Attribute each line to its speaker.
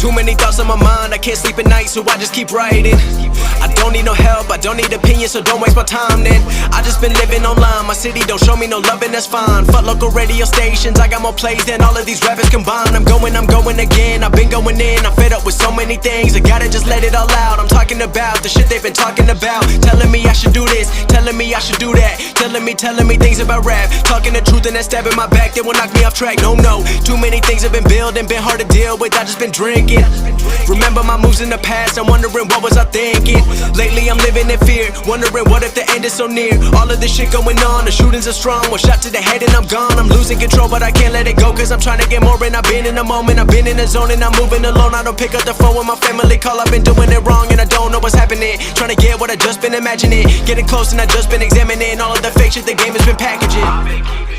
Speaker 1: Too many thoughts on my mind, I can't sleep at night, so I just keep writing. I don't need no help, I don't need opinions, so don't waste my time then. I just been living online, my city don't show me no love and that's fine. Fuck local radio stations, I got more plays than all of these rappers combined. I'm going again, I've been going in, I'm fed up with so many things, I gotta just let it all out. I'm talking about the shit they've been talking about, telling me I should do this, telling me I should do that, telling me things about rap, talking the truth and that stab in my back that will knock me off track. No, too many things have been building, been hard to deal with, I just been drinking. Remember my moves in the past, I'm wondering what was I thinking. Lately I'm living in fear, wondering what if the end is so near. All of this shit going on, the shootings are strong, one shot to the head and I'm gone. I'm losing control but I can't let it go, cause I'm trying to get more. And I've been in the moment, I've been in the zone, and I'm moving alone. I don't pick up the phone when my family call, I've been doing it wrong and I don't know what's happening. Trying to get what I just been imagining, getting close and I just been examining all of the fake shit the game has been packaging.